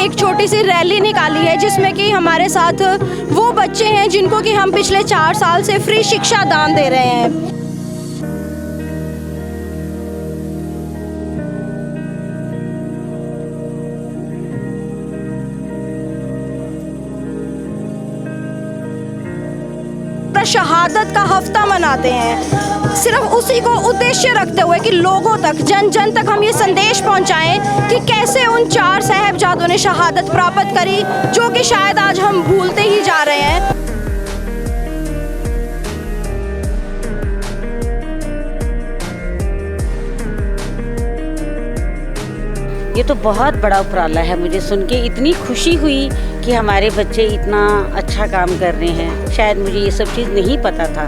एक छोटी सी रैली निकाली है जिसमें कि हमारे साथ वो बच्चे हैं जिनको कि हम पिछले 4 साल से फ्री शिक्षा दान दे रहे हैं। शहादत का हफ्ता मनाते हैं, सिर्फ उसी को उद्देश्य रखते हुए कि लोगों तक, जन जन तक हम ये संदेश पहुंचाएं कि कैसे उन 4 साहिबजादों ने शहादत प्राप्त करी, जो कि शायद आज हम भूलते ही जा रहे हैं। ये तो बहुत बड़ा उपराला है। मुझे सुन के इतनी खुशी हुई कि हमारे बच्चे इतना अच्छा काम कर रहे हैं। शायद मुझे ये सब चीज़ नहीं पता था।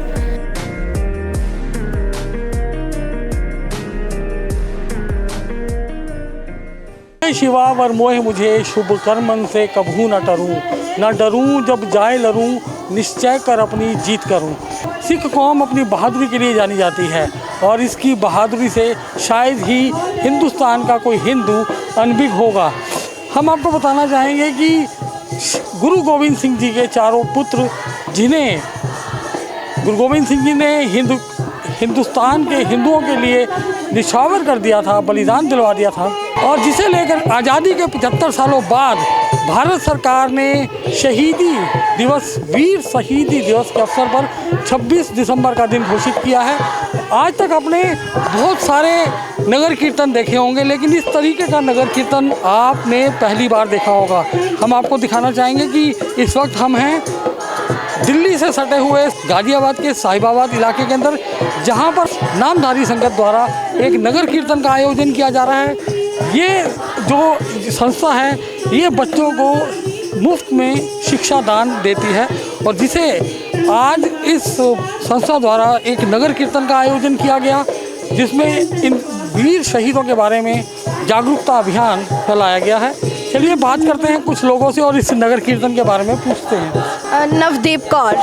शिवा वर मोह मुझे शुभ कर्मन से कभू न डरूं जब जाए लरूं निश्चय कर अपनी जीत करूं। सिख कौम अपनी बहादुरी के लिए जानी जाती है और इसकी बहादुरी से शायद ही हिंदुस्तान का कोई हिंदू अनभिज्ञ होगा। हम आपको बताना चाहेंगे कि गुरु गोविंद सिंह जी के 4 पुत्र, जिन्हें गुरु गोविंद सिंह जी ने हिंदुस्तान के हिंदुओं के लिए निछावर कर दिया था, बलिदान दिलवा दिया था, और जिसे लेकर आज़ादी के 75 सालों बाद भारत सरकार ने शहीदी दिवस, वीर शहीदी दिवस के अवसर पर 26 दिसंबर का दिन घोषित किया है। आज तक आपने बहुत सारे नगर कीर्तन देखे होंगे, लेकिन इस तरीके का नगर कीर्तन आपने पहली बार देखा होगा। हम आपको दिखाना चाहेंगे कि इस वक्त हम हैं दिल्ली से सटे हुए गाजियाबाद के साहिबाबाद इलाके के अंदर, जहां पर नामधारी संगत द्वारा एक नगर कीर्तन का आयोजन किया जा रहा है। ये जो संस्था है ये बच्चों को मुफ्त में शिक्षा दान देती है, और जिसे आज इस संस्था द्वारा एक नगर कीर्तन का आयोजन किया गया, जिसमें इन वीर शहीदों के बारे में जागरूकता अभियान फैलाया गया है। चलिए बात करते हैं कुछ लोगों से और इस नगर कीर्तन के बारे में पूछते हैं। नवदीप कौर।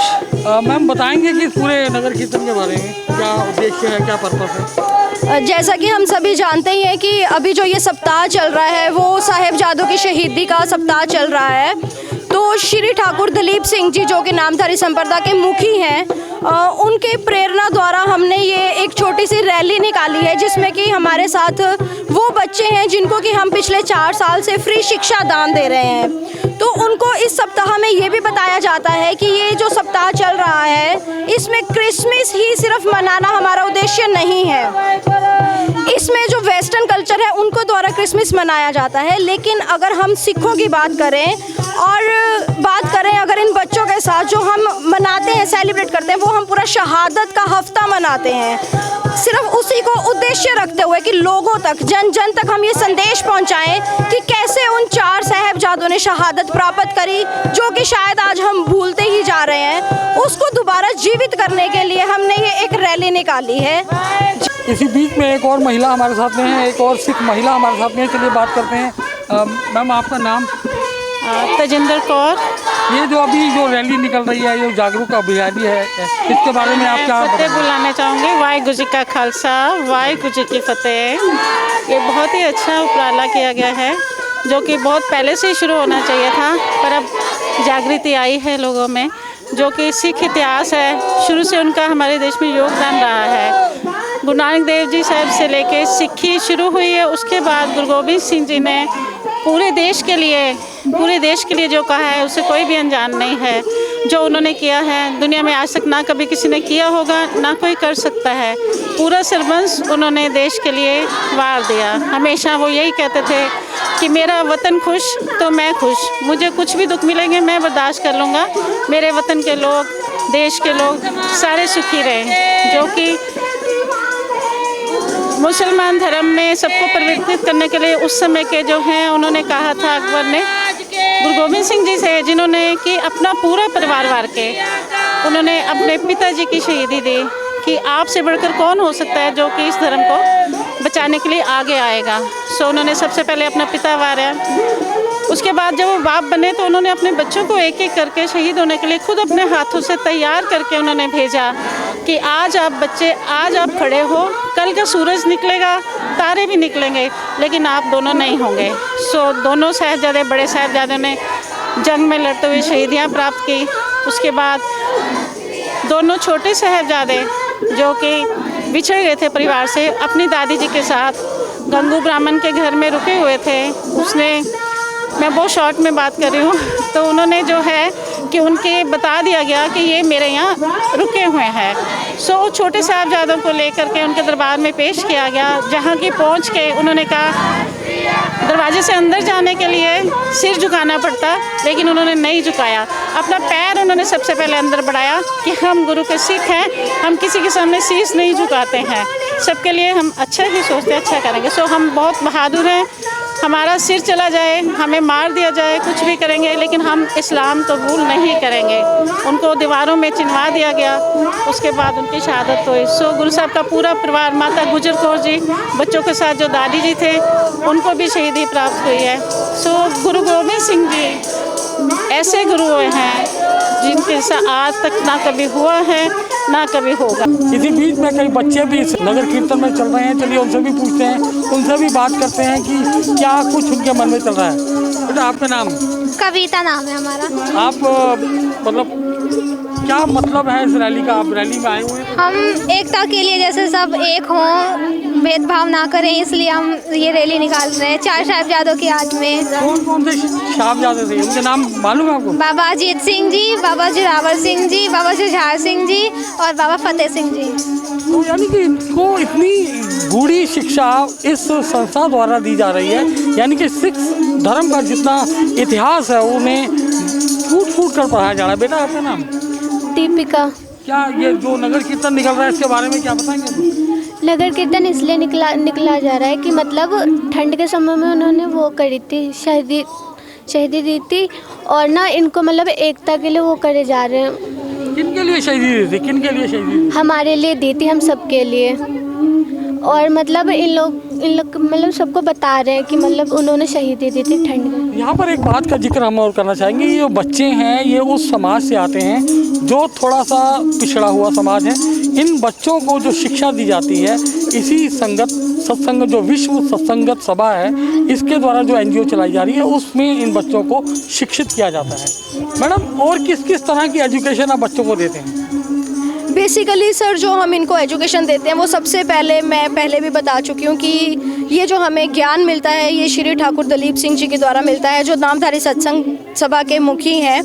मैम बताएंगे कि इस पूरे नगर कीर्तन के बारे में क्या उद्देश्य है, क्या पर्पस है? जैसा कि हम सभी जानते ही हैं कि अभी जो ये सप्ताह चल रहा है वो साहिबजादों की शहीदी का सप्ताह चल रहा है। तो श्री ठाकुर दलीप सिंह जी, जो कि नामधारी संप्रदाय के मुखी हैं, उनके प्रेरणा द्वारा हमने ये एक छोटी सी रैली निकाली है जिसमें कि हमारे साथ वो बच्चे हैं जिनको कि हम पिछले 4 साल से फ्री शिक्षा दान दे रहे हैं। तो उनको इस सप्ताह में ये भी बताया जाता है कि ये जो सप्ताह चल रहा है इसमें क्रिसमस ही सिर्फ मनाना हमारा उद्देश्य नहीं है। इसमें जो वेस्टर्न कल्चर है उनको द्वारा क्रिसमस मनाया जाता है, लेकिन अगर हम सिखों की बात करें अगर इन बच्चों के साथ जो हम मनाते हैं, सेलिब्रेट करते हैं, वो हम पूरा शहादत का हफ्ता मनाते हैं, सिर्फ उसी को उद्देश्य रखते हुए कि लोगों तक, जन जन तक हम ये संदेश पहुंचाएं कि कैसे उन 4 साहिबजादों ने शहादत प्राप्त करी, जो कि शायद आज हम भूलते ही जा रहे हैं। उसको दोबारा जीवित करने के लिए हमने ये एक रैली निकाली है। इसी बीच में एक और महिला हमारे साथ में है, एक और सिख महिला हमारे साथ में है। चलिए बात करते हैं। मैम आपका नाम? तजिंदर कौर। ये जो अभी जो रैली निकल रही है, ये जागरूक अभियान है, इसके बारे में आप क्या फतेह बुलाना चाहूँगी। वाहिगुरू जी का खालसा, वाहिगुरू जी की फतेह। ये बहुत ही अच्छा उपराला किया गया है, जो कि बहुत पहले से ही शुरू होना चाहिए था, पर अब जागृति आई है लोगों में, जो कि सिख इतिहास है, शुरू से उनका हमारे देश में योगदान रहा है। गुरु नानक देव जी साहब से लेके सिक्खी शुरू हुई है, उसके बाद गुरु गोविंद सिंह जी ने पूरे देश के लिए जो कहा है उसे कोई भी अनजान नहीं है। जो उन्होंने किया है दुनिया में आज तक ना कभी किसी ने किया होगा, ना कोई कर सकता है। पूरा सर्वंस उन्होंने देश के लिए वार दिया। हमेशा वो यही कहते थे कि मेरा वतन खुश तो मैं खुश, मुझे कुछ भी दुख मिलेंगे मैं बर्दाश्त कर लूँगा, मेरे वतन के लोग, देश के लोग सारे सुखी रहें। जो कि मुसलमान धर्म में सबको परिवर्तित करने के लिए उस समय के जो हैं उन्होंने कहा था, अकबर ने गुरु गोविंद सिंह जी से, जिन्होंने कि अपना पूरा परिवार वार के उन्होंने अपने पिताजी की शहीदी दी कि आपसे बढ़कर कौन हो सकता है जो कि इस धर्म को बचाने के लिए आगे आएगा। सो उन्होंने सबसे पहले अपना पिता वारा। उसके बाद जब वो बाप बने तो उन्होंने अपने बच्चों को एक एक करके शहीद होने के लिए खुद अपने हाथों से तैयार करके उन्होंने भेजा। कि आज आप बच्चे, आज आप खड़े हो, कल का सूरज निकलेगा, तारे भी निकलेंगे, लेकिन आप दोनों नहीं होंगे। सो दोनों साहिबजादे, बड़े साहिबजादों ने जंग में लड़ते हुए शहीदियाँ प्राप्त की। उसके बाद दोनों छोटे साहिबजादे जो कि बिछड़ गए थे परिवार से, अपनी दादी जी के साथ गंगू ब्राह्मण के घर में रुके हुए थे। उसने, मैं बहुत शॉर्ट में बात कर रही हूँ, तो उन्होंने जो है कि उनके बता दिया गया कि ये मेरे यहाँ रुके हुए हैं। सो छोटे साहिबजादों को लेकर के उनके दरबार में पेश किया गया, जहाँ की पहुँच के उन्होंने कहा, दरवाजे से अंदर जाने के लिए सिर झुकाना पड़ता, लेकिन उन्होंने नहीं झुकाया। अपना पैर उन्होंने सबसे पहले अंदर बढ़ाया कि हम गुरु के सिख हैं, हम किसी के सामने शीश नहीं झुकाते हैं, सबके लिए हम अच्छा ही सोचते हैं, अच्छा करेंगे। सो हम बहुत बहादुर हैं, हमारा सिर चला जाए, हमें मार दिया जाए, कुछ भी करेंगे, लेकिन हम इस्लाम कबूल नहीं करेंगे। उनको दीवारों में चिनवा दिया गया, उसके बाद उनकी शहादत हुई। सो गुरु साहब का पूरा परिवार, माता गुजर कौर जी, बच्चों के साथ जो दादी जी थे, उनको भी शहीदी प्राप्त हुई है। सो गुरु गोबिंद सिंह जी ऐसे गुरु हैं जिनके साथ आज तक ना कभी हुआ है ना कभी होगा। इसी बीच में कई बच्चे भी इस नगर कीर्तन में चल रहे हैं, चलिए उनसे भी पूछते हैं, उनसे भी बात करते हैं कि क्या कुछ उनके मन में चल रहा है। बेटा आपका नाम? कविता नाम है हमारा। आप मतलब क्या मतलब है इस रैली का? आप रैली में आए हुए हैं? हम एकता के लिए, जैसे सब एक हों, भेदभाव ना करें, इसलिए हम ये रैली निकाल रहे हैं 4 साहिबजादों की याद में। कौन कौन से साहिबजादे थे, उनके नाम मालूम है आपको? बाबा अजीत सिंह जी, बाबा जोरावर सिंह जी, बाबा जुझार सिंह जी और बाबा फतेह सिंह जी। तो यानी कि इनको इतनी गूढ़ी शिक्षा इस संस्था द्वारा दी जा रही है, यानी कि सिख धर्म का जितना इतिहास है उन्हें फूट फूट कर पढ़ाया जा रहा है। बेटा आपका नाम? दीपिका। क्या ये जो नगर कीर्तन निकल रहा है इसके बारे में क्या बताएंगे? नगर कीर्तन इसलिए निकला जा रहा है कि मतलब ठंड के समय में उन्होंने वो करी थी, शहीदी दी थी, और ना इनको मतलब एकता के लिए वो करे जा रहे हैं। किनके लिए शहीदी दी थी? किनके लिए शहीदी दी? हमारे लिए दी थी, हम सबके लिए। और मतलब इन लोग मतलब सबको बता रहे हैं कि मतलब उन्होंने शहीदी दी थी ठंड में। यहाँ पर एक बात का जिक्र हम और करना चाहेंगे, ये बच्चे हैं, ये उस समाज से आते हैं जो थोड़ा सा पिछड़ा हुआ समाज है। इन बच्चों को जो शिक्षा दी जाती है, इसी सत्संग जो विश्व सत्संगत सभा है, इसके द्वारा जो NGO चलाई जा रही है, उसमें इन बच्चों को शिक्षित किया जाता है। मैडम, और किस किस तरह की एजुकेशन आप बच्चों को देते हैं? बेसिकली सर, जो हम इनको एजुकेशन देते हैं वो सबसे पहले, मैं पहले भी बता चुकी हूँ कि ये जो हमें ज्ञान मिलता है ये श्री ठाकुर दलीप सिंह जी के द्वारा मिलता है, जो नामधारी सत्संग सभा के मुखी हैं।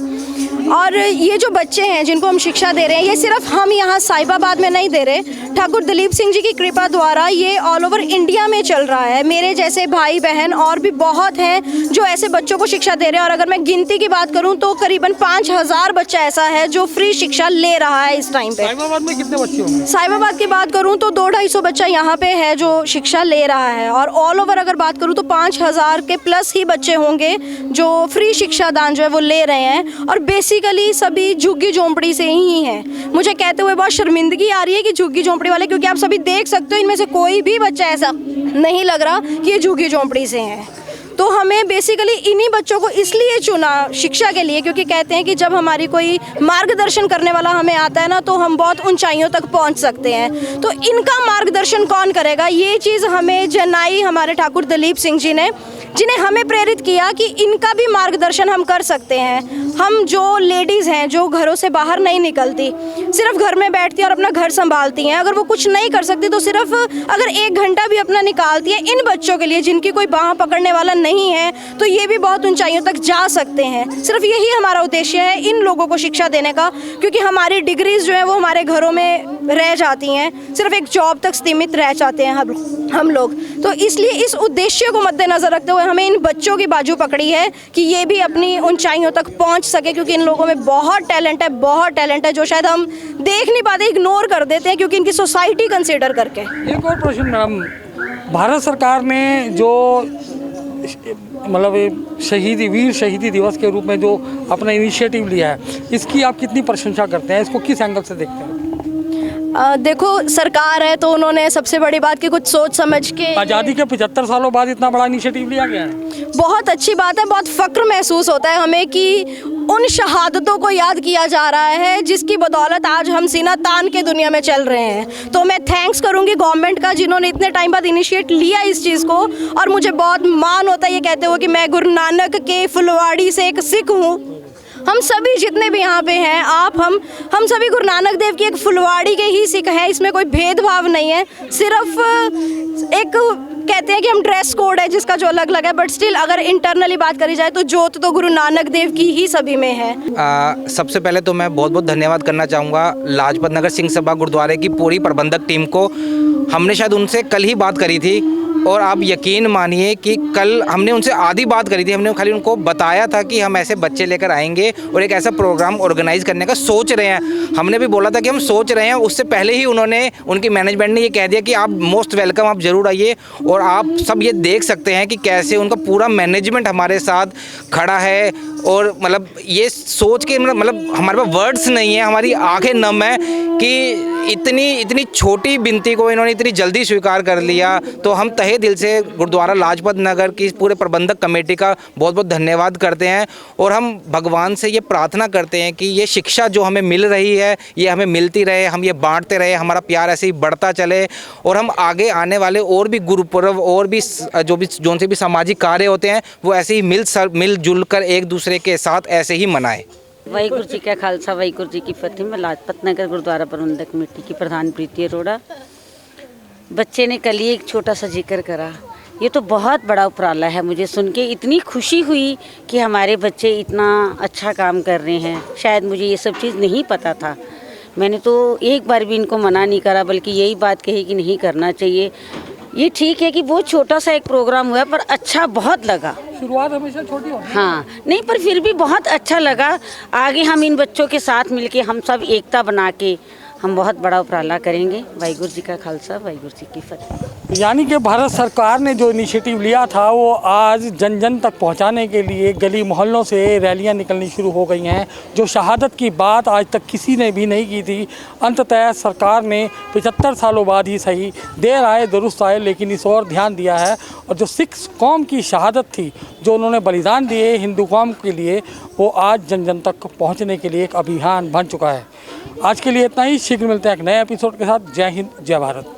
और ये जो बच्चे हैं जिनको हम शिक्षा दे रहे हैं, ये सिर्फ हम यहाँ साहिबाबाद में नहीं दे रहे, ठाकुर दलीप सिंह जी की कृपा द्वारा ये ऑल ओवर इंडिया में चल रहा है। मेरे जैसे भाई बहन और भी बहुत हैं जो ऐसे बच्चों को शिक्षा दे रहे हैं। और अगर मैं गिनती की बात करूँ तो करीबन 5000 बच्चा ऐसा है जो फ्री शिक्षा ले रहा है इस टाइम पे। साहिबाबाद में कितने बच्चे होंगे? साहिबाबाद की बात करूँ तो 200-250 बच्चा यहाँ पे है जो शिक्षा ले रहा है। और ऑल ओवर अगर बात करूँ तो 5000 के प्लस ही बच्चे होंगे जो फ्री शिक्षा दान जो है वो ले रहे हैं। और बेसिकली सभी झुग्गी झोंपड़ी से ही हैं। मुझे कहते हुए बहुत शर्मिंदगी आ रही है कि झुग्गी झोंपड़ी वाले, क्योंकि आप सभी देख सकते हो इनमें से कोई भी बच्चा ऐसा नहीं लग रहा कि ये झुग्गी झोंपड़ी से हैं। तो हमें बेसिकली इन्हीं बच्चों को इसलिए चुना शिक्षा के लिए, क्योंकि कहते हैं कि जब हमारी कोई मार्गदर्शन करने वाला हमें आता है ना, तो हम बहुत ऊंचाइयों तक पहुंच सकते हैं। तो इनका मार्गदर्शन कौन करेगा, ये चीज़ हमें जनाई हमारे ठाकुर दलीप सिंह जी ने, जिन्हें हमें प्रेरित किया कि इनका भी मार्गदर्शन हम कर सकते हैं। हम जो लेडीज़ हैं जो घरों से बाहर नहीं निकलती, सिर्फ घर में बैठती हैं और अपना घर संभालती हैं, अगर वो कुछ नहीं कर सकती तो सिर्फ अगर 1 घंटा भी अपना निकालती हैं इन बच्चों के लिए जिनकी कोई बाह पकड़ने वाला नहीं है, तो ये भी बहुत ऊंचाइयों तक जा सकते हैं। सिर्फ यही हमारा उद्देश्य है इन लोगों को शिक्षा देने का, क्योंकि हमारी डिग्रीज जो है वो हमारे घरों में रह जाती हैं, सिर्फ एक जॉब तक सीमित रह जाते हैं हम लोग। तो इसलिए इस उद्देश्य को मद्देनजर रखते हुए हमें इन बच्चों की बाजू पकड़ी है कि ये भी अपनी ऊंचाइयों तक पहुंच सके, क्योंकि इन लोगों में बहुत टैलेंट है जो शायद हम देख नहीं पाते, इग्नोर कर देते हैं क्योंकि इनकी सोसाइटी कंसीडर करके। एक और प्रश्न मैडम, भारत सरकार ने जो मतलब वीर शहीदी दिवस के रूप में जो अपना इनिशिएटिव लिया है, इसकी आप कितनी प्रशंसा करते हैं? इसको किस एंगल से देखते हैं? देखो सरकार है तो उन्होंने सबसे बड़ी बात कि कुछ सोच समझ के आज़ादी के 75 सालों बाद इतना बड़ा इनिशिएटिव लिया गया है। बहुत अच्छी बात है, बहुत फ़क्र महसूस होता है हमें कि उन शहादतों को याद किया जा रहा है जिसकी बदौलत आज हम सीना तान के दुनिया में चल रहे हैं। तो मैं थैंक्स करूंगी गवर्नमेंट का जिन्होंने इतने टाइम बाद इनिशिएट लिया इस चीज़ को, और मुझे बहुत मान होता है ये कहते हुए कि मैं गुरु नानक के फुलवाड़ी से एक सिख हूँ। हम सभी जितने भी यहाँ पे हैं, हम सभी गुरु नानक देव की एक फुलवाड़ी के ही सिख हैं। इसमें कोई भेदभाव नहीं है, सिर्फ एक कहते हैं कि हम ड्रेस कोड है जिसका जो अलग अलग है, बट स्टिल अगर इंटरनली बात करी जाए तो जोत तो गुरु नानक देव की ही सभी में है। सबसे पहले तो मैं बहुत बहुत धन्यवाद करना चाहूँगा लाजपत नगर सिंह सभा गुरुद्वारे की पूरी प्रबंधक टीम को। हमने शायद उनसे कल ही बात करी थी और आप यकीन मानिए कि कल हमने उनसे आधी बात करी थी। हमने खाली उनको बताया था कि हम ऐसे बच्चे लेकर आएंगे और एक ऐसा प्रोग्राम ऑर्गेनाइज करने का सोच रहे हैं। हमने भी बोला था कि हम सोच रहे हैं, उससे पहले ही उनकी मैनेजमेंट ने ये कह दिया कि आप मोस्ट वेलकम, आप ज़रूर आइए। और आप सब ये देख सकते हैं कि कैसे उनका पूरा मैनेजमेंट हमारे साथ खड़ा है। और मतलब ये सोच के मतलब हमारे पास वर्ड्स नहीं है, हमारी आंखें नम है कि इतनी छोटी विनती को इन्होंने इतनी जल्दी स्वीकार कर लिया। तो हम तहे दिल से गुरुद्वारा लाजपत नगर की पूरे प्रबंधक कमेटी का बहुत बहुत धन्यवाद करते हैं। और हम भगवान से ये प्रार्थना करते हैं कि ये शिक्षा जो हमें मिल रही है ये हमें मिलती रहे, हम ये बांटते रहे, हमारा प्यार ऐसे ही बढ़ता चले और हम आगे आने वाले और भी गुरुपर्व और भी जो से भी सामाजिक कार्य होते हैं वो ऐसे ही मिलजुल कर एक दूसरे के साथ ऐसे ही मनाएं। वाहिगुरु जी का खालसा वाहिगुरु जी की फतेह। मैं लाजपत नगर गुरुद्वारा प्रबंधक कमेटी की प्रधान प्रीति अरोड़ा। बच्चे ने कल ही एक छोटा सा जिक्र करा, ये तो बहुत बड़ा उपराला है। मुझे सुन के इतनी खुशी हुई कि हमारे बच्चे इतना अच्छा काम कर रहे हैं। शायद मुझे ये सब चीज़ नहीं पता था। मैंने तो एक बार भी इनको मना नहीं करा, बल्कि यही बात कही कि नहीं करना चाहिए। ये ठीक है कि वो छोटा सा एक प्रोग्राम हुआ पर अच्छा बहुत लगा। शुरुआत हमेशा छोटी होती है। हाँ नहीं, पर फिर भी बहुत अच्छा लगा। आगे हम इन बच्चों के साथ मिलके हम सब एकता बना के हम बहुत बड़ा उपराला करेंगे। वाहिगुरु जी का खालसा वाहिगुरु जी की फतेह। यानी कि भारत सरकार ने जो इनिशिएटिव लिया था वो आज जन जन तक पहुंचाने के लिए गली मोहल्लों से रैलियां निकलनी शुरू हो गई हैं। जो शहादत की बात आज तक किसी ने भी नहीं की थी, अंततः सरकार ने 75 सालों बाद ही सही, देर आए दुरुस्त आए, लेकिन इस ओर ध्यान दिया है। और जो सिख कौम की शहादत थी, जो उन्होंने बलिदान दिए हिंदू कौम के लिए, वो आज जन जन तक पहुँचने के लिए एक अभियान बन चुका है। आज के लिए इतना ही। शीघ्र मिलते हैं एक नए एपिसोड के साथ। जय हिंद, जय भारत।